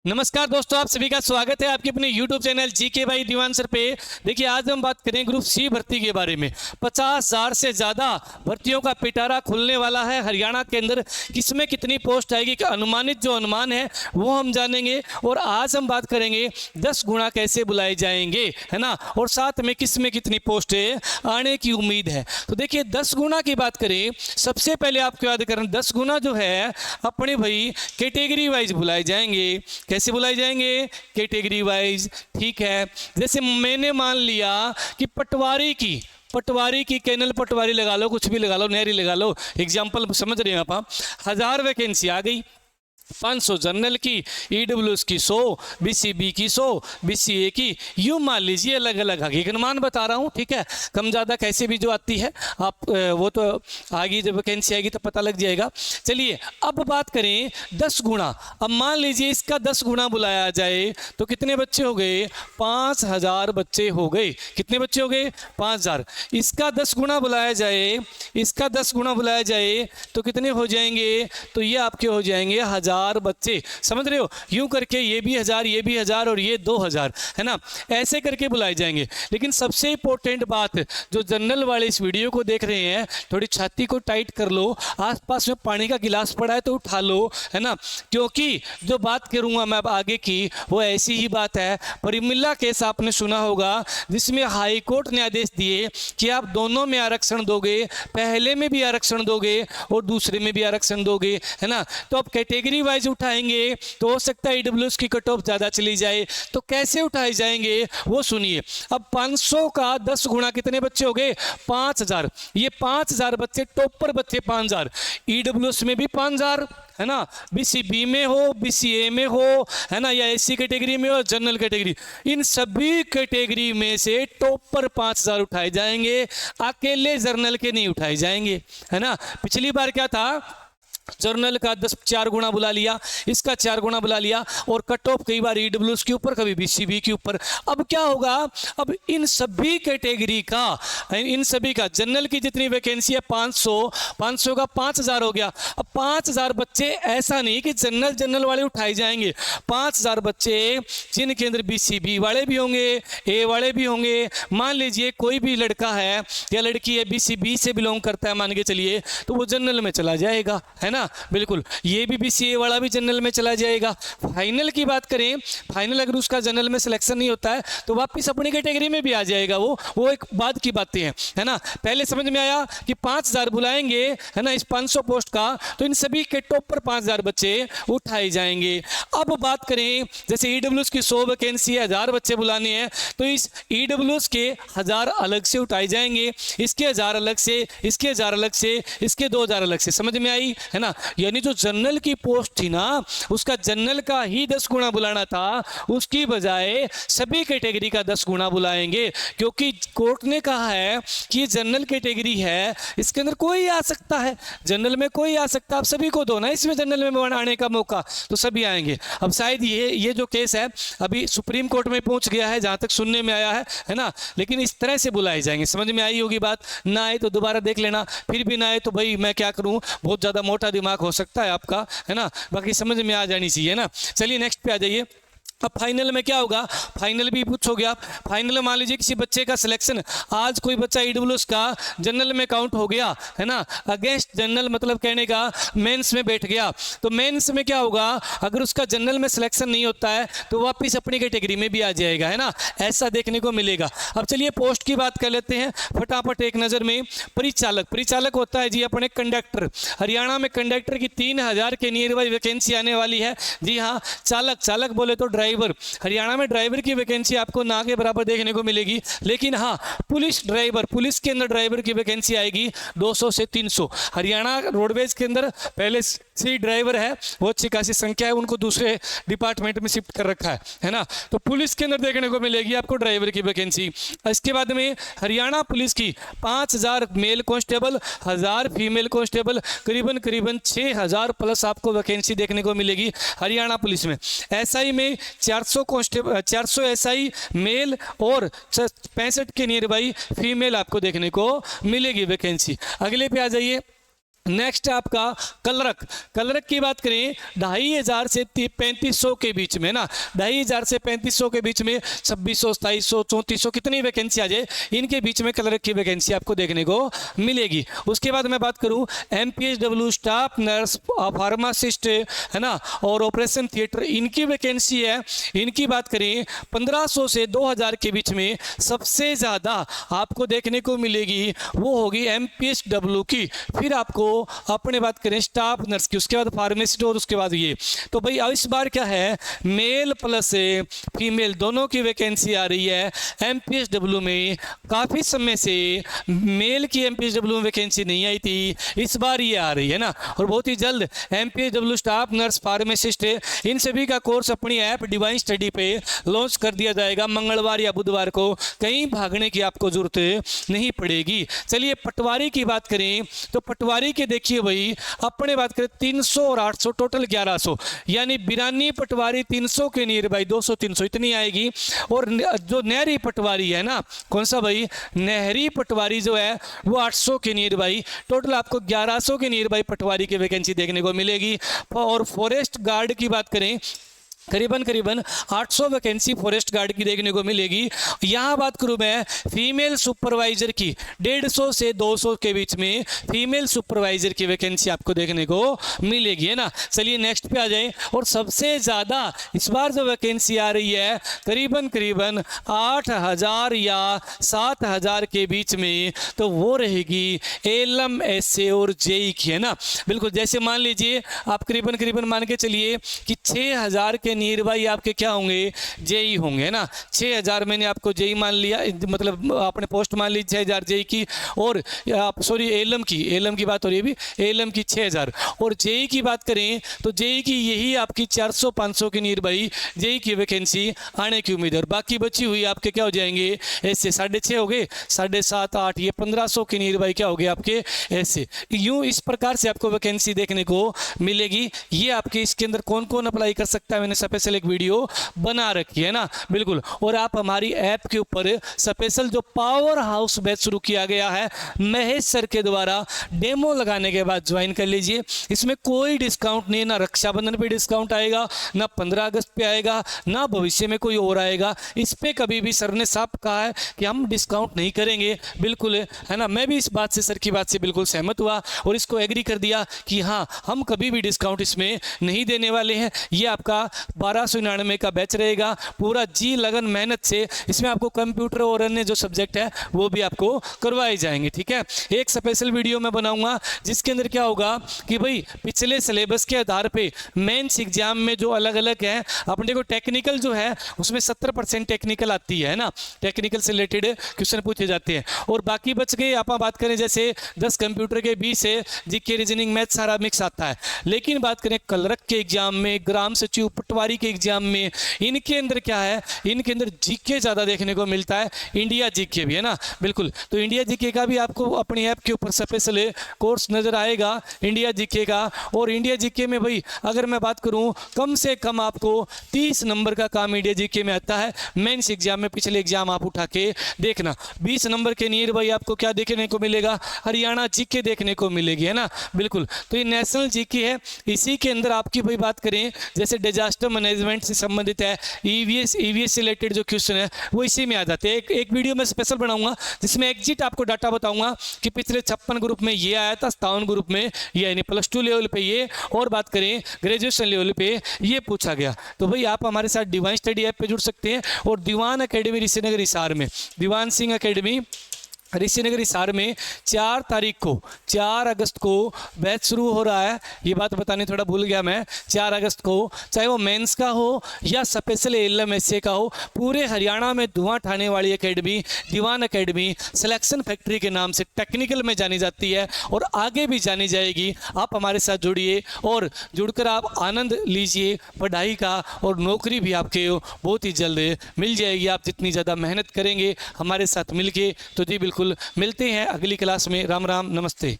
नमस्कार दोस्तों, आप सभी का स्वागत है आपके अपने YouTube channel GK by Diwan sir पे। देखिए, आज हम बात करें ग्रुप सी भर्ती के बारे में। 50,000 से ज़्यादा भर्तियों का पिटारा खुलने वाला है हरियाणा के अंदर। किसमें कितनी पोस्ट आएगी का अनुमानित जो अनुमान है वो हम जानेंगे। और आज हम बात करेंगे 10 गुणा कैसे बुलाए जाएंगे, है ना, और साथ में किसमें कितनी पोस्टें आने की उम्मीद है। तो देखिए, 10 गुणा की बात करें, सबसे पहले आपको याद करें 10 गुणा जो है अपने भाई कैटेगरी वाइज बुलाए जाएंगे। कैसे बुलाए जाएंगे? Category wise. ठीक है, जैसे मैंने मान लिया कि पटवारी की कैनल पटवारी लगा लो, कुछ भी लगा लो, नहरी लगा लो, एग्जाम्पल समझ रहे हैं आप। 1000 वैकेंसी आ गई, 500 जनरल की, ईडब्ल्यूएस की 100, बीसीबी की 100, बीसीए की, यूँ मान लीजिए अलग अलग आगे अनुमान बता रहा हूँ। ठीक है, कम ज़्यादा कैसे भी जो आती है आप वो तो आगे जब वैकेंसी आएगी तो पता लग जाएगा। चलिए अब बात करें 10 गुणा। अब मान लीजिए इसका 10 गुणा बुलाया जाए तो कितने बच्चे हो गए? 5000 बच्चे हो गए। कितने बच्चे हो गए? 5000। इसका 10 गुणा बुलाया जाए तो कितने हो जाएंगे? तो ये आपके हो जाएंगे 1000 बच्चे। समझ रहे हो? यूं करके ये भी 1000, ये भी 1000 और ये 2000, है ना, ऐसे करके बुलाए जाएंगे। लेकिन सबसे इंपॉर्टेंट बात, जो जनरल वाले इस वीडियो को देख रहे हैं, थोड़ी छाती को टाइट कर लो, आसपास में पानी का गिलास पड़ा है तो उठा लो, है ना, क्योंकि जो बात करूंगा मैं अब आगे की वो ऐसी ही बात है। परिमिल्ला केस आपने सुना होगा, जिसमें हाई कोर्ट ने आदेश दिए कि आप दोनों में आरक्षण दोगे, पहले में भी आरक्षण दोगे और दूसरे में भी आरक्षण दोगे, है ना। तो अब कैटेगरी वाइज उठाएंगे तो हो सकता है ईडब्ल्यूएस की कट ऑफ ज़्यादा चली जाए। तो कैसे उठाए जाएंगे वो सुनिए। अब 500 का 10 गुणा कितने बच्चे हो गए? 5000। ये 5000 बच्चे, टॉपर बच्चे 5000, ईडब्ल्यूएस में भी 5000, है ना, बीसीबी में हो, बीसीए में हो, है ना, या एससी कैटेगरी में हो, जनरल कैटेगरी, इन सभी कैटेगरी में से टॉपर 5000 उठाए जाएंगे। अकेले जर्नल के नहीं उठाए जाएंगे, है ना। पिछली बार क्या था, जर्नल का 4 गुणा बुला लिया, इसका 4 गुणा बुला लिया, और कट ऑफ कई बार ईडब्ल्यूएस के ऊपर, कभी बीसीबी के ऊपर। अब क्या होगा? अब इन सभी कैटेगरी का जनरल की जितनी वैकेंसी है 500 का 5000 हो गया। अब 5000 बच्चे, ऐसा नहीं कि जनरल वाले उठाए जाएंगे। 5000 बच्चे जिनके अंदर बीसीबी वाले भी होंगे, ए वाले भी होंगे। मान लीजिए कोई भी लड़का है या लड़की है बीसीबी से बिलोंग करता है, मान के चलिए, तो वो जनरल में चला जाएगा, है ना, बिल्कुल। ये भी बीसीए वाला भी जनरल में चला जाएगा। फाइनल की बात करें, फाइनल अगर उसका जनरल में सिलेक्शन नहीं होता है तो वापस अपनी कैटेगरी में भी आ जाएगा। वो एक बाद की बातें हैं, है ना। पहले समझ में आया कि 5000 बुलाएंगे, है ना, इस 500 पोस्ट का, तो इन सभी के टॉप पर 5000 बच्चे उठाए जाएंगे। अब बात करें, जैसे ईडब्ल्यूएस की 100 वैकेंसी है, 1000 बच्चे बुलाने हैं, तो इस ईडब्ल्यूएस के 1000 अलग से उठाए जाएंगे, इसके 1000 अलग से, इसके 1000 अलग से, इसके 2000 अलग से। समझ में आई, है ना। यानी जो जनरल की पोस्ट थी ना, उसका जनरल का ही 10 गुणा बुलाना था, उसकी बजाय सभी कैटेगरी का 10 गुणा बुलाएंगे। क्योंकि कोर्ट ने कहा है कि जनरल कैटेगरी है, इसके अंदर कोई आ सकता है, जनरल में कोई आ सकता है, आप सभी को दो ना इसमें जनरल में आने का मौका, तो सभी आएंगे। अब शायद ये जो केस है अभी सुप्रीम कोर्ट में पहुंच गया है, जहां तक सुनने में आया है ना। लेकिन इस तरह से बुलाए जाएंगे। समझ में आई होगी बात। ना आए तो दोबारा देख लेना, फिर भी ना आए तो भाई मैं क्या करूं, बहुत ज़्यादा मोटा दिमाग हो सकता है आपका, है ना, बाकी समझ में आ जानी चाहिए ना। चलिए नेक्स्ट पे आ जाइए। अब फाइनल में क्या होगा? फाइनल भी पूछोगे आप। फाइनल में मान लीजिए किसी बच्चे का सिलेक्शन, आज कोई बच्चा ईडब्ल्यूएस का जनरल में काउंट हो गया, है ना, अगेंस्ट जनरल, मतलब कहने का मेंस में बैठ गया, तो मेंस में क्या होगा? अगर उसका जनरल में सिलेक्शन नहीं होता है तो वापिस अपनी कैटेगरी में भी आ जाएगा, है ना, ऐसा देखने को मिलेगा। अब चलिए पोस्ट की बात कर लेते हैं फटाफट एक नज़र में। परिचालक होता है जी अपने कंडक्टर। हरियाणा में कंडक्टर की 3000 के नियर बाई वैकेंसी आने वाली है। जी हाँ, चालक बोले तो ड्राइवर। हरियाणा में ड्राइवर की वैकेंसी आपको ना के बराबर देखने को मिलेगी। लेकिन हाँ, पुलिस के अंदर ड्राइवर की वैकेंसी आएगी 200 से 300। हरियाणा रोडवेज के अंदर पहले से ड्राइवर है, वो अच्छी खासी संख्या है, उनको दूसरे डिपार्टमेंट में शिफ्ट कर रखा है ना। तो पुलिस के अंदर देखने को मिलेगी आपको ड्राइवर की वैकेंसी। इसके बाद में हरियाणा पुलिस की 5000 मेल कांस्टेबल, 1000 फीमेल कांस्टेबल, करीबन 6000 प्लस आपको वैकेंसी देखने को मिलेगी हरियाणा पुलिस में। एसआई में 400 एसआई मेल और 65 के नियर बाई फीमेल आपको देखने को मिलेगी वैकेंसी। अगले पे आ जाइए। नेक्स्ट है आपका कलरक। कलरक की बात करें 2500 से 3500 के बीच में ना, 2500 से 3500 के बीच में 2600, 2700, 3400 कितनी वैकेंसी आ जाए, इनके बीच में कलरक की वैकेंसी आपको देखने को मिलेगी। उसके बाद मैं बात करूं MPHW स्टाफ नर्स, फार्मासिस्ट है ना, और ऑपरेशन थिएटर, इनकी वैकेंसी है। इनकी बात करें 1500 से 2000 के बीच में सबसे ज़्यादा आपको देखने को मिलेगी, वो होगी MPHW की। फिर आपको अपने बात करें स्टाफ नर्स की, उसके बाद फार्मेसिस्ट और उसके बाद ये। तो भाई अब इस बार क्या है, मेल प्लस फीमेल दोनों की वैकेंसी आ रही है MPHW में। काफ़ी समय से मेल की MPHW में वैकेंसी नहीं आई थी, इस बार ये आ रही है ना। और बहुत ही जल्द MPHW स्टाफ नर्स, फार्मासिस्ट, इन सभी का कोर्स अपनी ऐप डिवाइन स्टडी पे लॉन्च कर दिया जाएगा मंगलवार या बुधवार को। कहीं भागने की आपको जरूरत नहीं पड़ेगी। चलिए पटवारी की बात करें तो पटवारी के देखिए भाई, अपने बात करें 300 और 800 टोटल 1100, यानी बिरानी पटवारी 300 के नियर बाई 200-300 इतनी आएगी। और जो नहरी पटवारी है ना, कौन सा भाई, नहरी पटवारी जो है वो 800 के नियर बाई, टोटल आपको 1100 के नियर बाई पटवारी की वैकेंसी देखने को मिलेगी। और फॉरेस्ट गार्ड की बात करें करीबन 800 वैकेंसी फॉरेस्ट गार्ड की देखने को मिलेगी। यहाँ बात करूँ मैं फीमेल सुपरवाइजर की, 150 से 200 के बीच में फीमेल सुपरवाइजर की वैकेंसी आपको देखने को मिलेगी, है ना। चलिए नेक्स्ट पे आ जाए। और सबसे ज़्यादा इस बार जो वैकेंसी आ रही है करीबन 8000 या 7000 के बीच में, तो वो रहेगी एलएम, एसए और जेई की, है ना। बिल्कुल, जैसे मान लीजिए आप करीबन मान के चलिए कि 6000 के नियर बाई आपके क्या होंगे, जेई होंगे, है ना। 6000 मैंने आपको जेई मान लिया, मतलब आपने पोस्ट मान ली 6000 जेई की, और आप सॉरी एलएम की बात हो रही है अभी, एलएम की 6000। और जेई की बात करें तो जेई की यही आपकी 400-500 के नियर बाई जेई की वैकेंसी आने की उम्मीद है। और बाकी बची हुई आपके क्या हो जाएंगे, ऐसे 6.5 हो गए, 7.5, 8, ये 1500 के नियर बाई क्या हो गए आपके ऐसे। यूँ इस प्रकार से आपको वैकेंसी देखने को मिलेगी। ये आपके इसके अंदर कौन कौन अप्लाई कर सकता है, मैंने स्पेशल एक वीडियो बना रखी है ना, बिल्कुल। और आप हमारी ऐप के ऊपर स्पेशल जो पावर हाउस बैच शुरू किया गया है महेश सर के द्वारा, डेमो लगाने के बाद ज्वाइन कर लीजिए। इसमें कोई डिस्काउंट नहीं, ना रक्षाबंधन पे डिस्काउंट आएगा, ना 15 अगस्त पे आएगा, ना भविष्य में कोई और आएगा। इस पे कभी भी सर ने साफ कहा है कि हम डिस्काउंट नहीं करेंगे, बिल्कुल, है ना। मैं भी इस बात से, सर की बात से बिल्कुल सहमत हुआ और इसको एग्री कर दिया कि हाँ, हम कभी भी डिस्काउंट इसमें नहीं देने वाले हैं। ये आपका 1299 का बैच रहेगा, पूरा जी लगन मेहनत से। इसमें आपको कंप्यूटर और अन्य जो सब्जेक्ट है वो भी आपको करवाए जाएंगे, ठीक है। एक स्पेशल वीडियो मैं बनाऊंगा जिसके अंदर क्या होगा कि भाई पिछले सिलेबस के आधार पे मेंस एग्जाम में जो अलग अलग है, अपने देखो टेक्निकल जो है उसमें 70% टेक्निकल आती है ना, टेक्निकल से रिलेटेड क्वेश्चन पूछे जाते हैं। और बाकी बच गए, आप बात करें जैसे 10 कंप्यूटर के 20 है, जीके, रीजनिंग, मैथ सारा मिक्स आता है। लेकिन बात करें कलरक के एग्जाम में, ग्राम सचिव, पटवारी के एग्जाम में, इनके अंदर क्या है, इनके अंदर जीके ज़्यादा देखने को मिलता है, इंडिया जीके भी, है ना, बिल्कुल। तो इंडिया जीके का भी आपको अपनी ऐप के ऊपर स्पेशल कोर्स नज़र आएगा इंडिया जीके का। और इंडिया जीके में भाई अगर मैं बात करूं कम से कम आपको 30 नंबर का काम इंडिया जीके में आता है। मेंस एग्जाम में पिछले एग्जाम आप उठा के देखना, 20 नंबर के नियर भाई आपको क्या देखने को मिलेगा, हरियाणा जीके देखने को मिलेगी, है ना, बिल्कुल। तो ये नेशनल जीके है। इसी के अंदर आपकी भाई बात करें जैसे डिजास्टर मैनेजमेंट से संबंधित है, ईवीएस से रिलेटेड जो क्वेश्चन है वो इसी में आ जाते हैं। एक वीडियो में स्पेशल बनाऊंगा जिसमें एग्जिट आपको डाटा बताऊंगा कि पिछले 56 ग्रुप में ये आया था, 57 ग्रुप में ये, यानी +2 लेवल पे ये, और बात करें ग्रेजुएशन लेवल पे ये पूछा गया। तो भाई आप हमारे साथ डिवाइन स्टडी ऐप पे जुड़ सकते हैं। और दीवान अकेडमी ऋषिनगर हिसार में, दीवान सिंह अकेडमी ऋषिनगर हिसार में 4 अगस्त को बैच शुरू हो रहा है। ये बात बताने थोड़ा भूल गया मैं, 4 अगस्त को, चाहे वो मेंस का हो या स्पेशल एलएमएसए का हो, पूरे हरियाणा में धुआं उठाने वाली एकेडमी दीवान एकेडमी सिलेक्शन फैक्ट्री के नाम से टेक्निकल में जानी जाती है और आगे भी जानी जाएगी। आप हमारे साथ जुड़िए और जुड़कर आप आनंद लीजिए पढ़ाई का, और नौकरी भी आपके बहुत ही जल्द मिल जाएगी आप जितनी ज़्यादा मेहनत करेंगे हमारे साथ मिलके। तो जी बिल्कुल मिलते हैं अगली क्लास में। राम राम, नमस्ते।